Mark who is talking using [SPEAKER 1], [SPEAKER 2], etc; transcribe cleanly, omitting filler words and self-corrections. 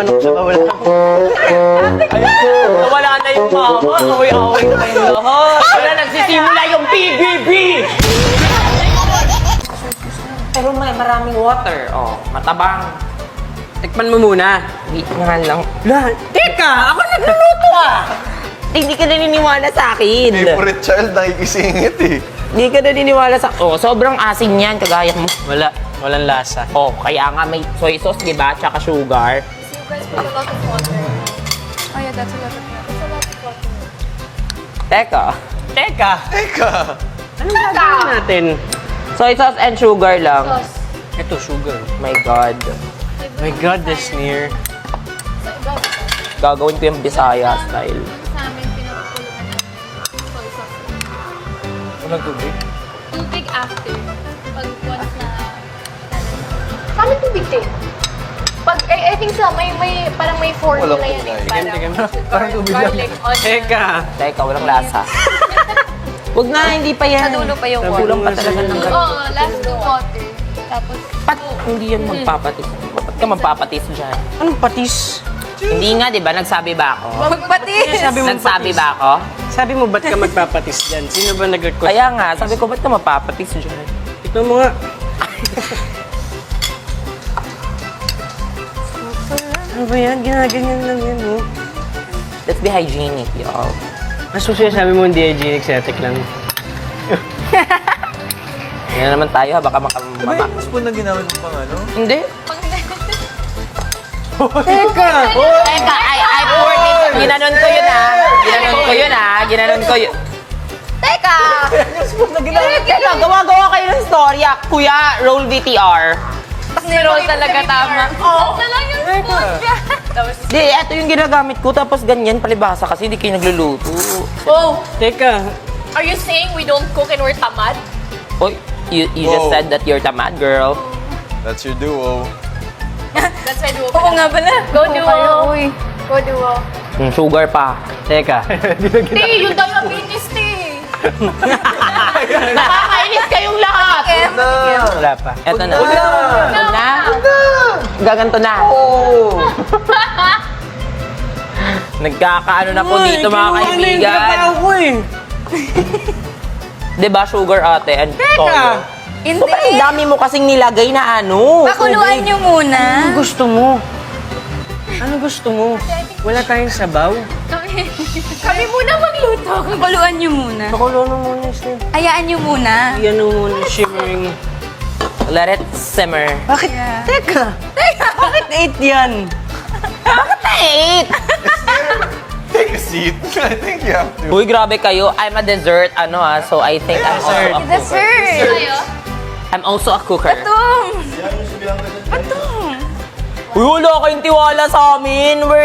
[SPEAKER 1] manok sa bawala.
[SPEAKER 2] Wala na yung mama. Away-away na yung lahat. Wala nagsisimula yung PBB! Pero may maraming water. Oh, matabang.
[SPEAKER 1] Tikman mo muna.
[SPEAKER 2] Hindi nga lang.
[SPEAKER 1] Teka! Ako nagluluto ah!
[SPEAKER 2] Hindi ka naniniwala sa akin.
[SPEAKER 3] Favorite child, nakikisingit eh.
[SPEAKER 2] Hindi ka naniniwala sa... Oh, sobrang asin yan, kagaya mo.
[SPEAKER 1] Walang lasa.
[SPEAKER 2] Oh, kaya nga may soy sauce, di ba? Tsaka sugar.
[SPEAKER 4] So you guys put a lot of water. Oh yeah, that's a lot of water. That's a lot of water.
[SPEAKER 2] Teka.
[SPEAKER 1] Teka!
[SPEAKER 3] Teka!
[SPEAKER 1] Anong gagawin natin?
[SPEAKER 2] Soy sauce and sugar lang.
[SPEAKER 4] Sauce.
[SPEAKER 1] Ito, sugar.
[SPEAKER 2] My God.
[SPEAKER 1] My God, the sneer.
[SPEAKER 2] Gagawin ko yung Bisaya style.
[SPEAKER 4] Sa amin, pinapakuluan ng soy sauce.
[SPEAKER 3] Walang tubig?
[SPEAKER 4] Tubig after. Pag once na... Kami tubig din. Pag, I think so, may parang may formula
[SPEAKER 3] Walang
[SPEAKER 4] yan eh.
[SPEAKER 3] kulay.
[SPEAKER 4] Parang
[SPEAKER 3] tubig lang.
[SPEAKER 4] garlic, onion.
[SPEAKER 1] Teka!
[SPEAKER 2] Teka, walang lasa. Huwag na, hindi pa yan.
[SPEAKER 4] Sa dulo pa yung
[SPEAKER 2] Kulang pa
[SPEAKER 1] water.
[SPEAKER 2] talaga ng
[SPEAKER 4] Oo,
[SPEAKER 2] ganito.
[SPEAKER 4] last two water. Tapos,
[SPEAKER 2] Hindi yan magpapatis. Ba't ka magpapatis dyan?
[SPEAKER 1] Anong patis?
[SPEAKER 2] Hindi nga, di ba? Nagsabi ba ako?
[SPEAKER 4] magpatis!
[SPEAKER 1] Sabi mo
[SPEAKER 2] Nagsabi
[SPEAKER 1] patis.
[SPEAKER 2] ba ako?
[SPEAKER 1] Sabi mo, ba't ka magpapatis dyan? Sino ba nag-request?
[SPEAKER 2] Kaya nga, sabi ko, ba't ka magpapatis dyan?
[SPEAKER 1] Ito mo nga. Ano ba yan? Ginaganyan lang yan, oh.
[SPEAKER 2] Let's be hygienic, y'all.
[SPEAKER 1] Mas sabi mo hindi hygienic, setic lang.
[SPEAKER 2] Yan naman tayo, ha? Baka
[SPEAKER 3] Diba yung spoon na ginamit mo pang ano?
[SPEAKER 2] Hindi.
[SPEAKER 1] Teka!
[SPEAKER 2] Teka, I poured it. Ginanon ko yun, ha? Ginanon ko yun, ha? Ginanon ko yun. Teka! Teka, gawa-gawa kayo ng storya. Kuya, roll VTR.
[SPEAKER 4] Ni-roll talaga tama. Oo. Talaga yung spoon. Tapos,
[SPEAKER 2] Di, eto yung ginagamit ko. Tapos ganyan, palibasa kasi hindi kayo nagluluto.
[SPEAKER 4] oh,
[SPEAKER 1] Teka!
[SPEAKER 4] are you saying we don't cook and we're tamad?
[SPEAKER 2] Oy, you just
[SPEAKER 3] Whoa.
[SPEAKER 2] said that you're tamad, girl.
[SPEAKER 3] That's your duo.
[SPEAKER 4] That's why duo. Oo nga pala. Go duo. Go duo.
[SPEAKER 2] Sugar pa.
[SPEAKER 1] Teka!
[SPEAKER 4] Te, yung diabetes, te.
[SPEAKER 2] Nakakainis kayong lahat!
[SPEAKER 1] Wala pa.
[SPEAKER 2] Eto na. Eto na. Gaganto na. Nagkakaano na po dito, mga kaibigan.
[SPEAKER 1] ako eh.
[SPEAKER 2] Diba, sugar ate and toyo?
[SPEAKER 5] Hindi.
[SPEAKER 2] Sobrang dami mo kasing nilagay na ano.
[SPEAKER 5] Pakuluan nyo muna.
[SPEAKER 1] Ano gusto mo? Ano gusto mo? Wala tayong sabaw?
[SPEAKER 4] Kami muna magluto.
[SPEAKER 5] Pakuluan nyo muna.
[SPEAKER 1] Pakulo na muna siya.
[SPEAKER 5] Hayaan nyo muna.
[SPEAKER 1] Yan ang muna shimmering.
[SPEAKER 2] Let it simmer.
[SPEAKER 1] Bakit? Teka! Bakit 8 yan?
[SPEAKER 2] Bakit na 8?
[SPEAKER 3] Take a seat. I think you have to.
[SPEAKER 2] Uy, grabe kayo. I'm a dessert, so I think I'm also a cooker.
[SPEAKER 5] Dessert.
[SPEAKER 4] Tayo.
[SPEAKER 2] I'm also a cooker.
[SPEAKER 5] Batong. Batong.
[SPEAKER 2] Uy, wala kayong tiwala sa amin. We're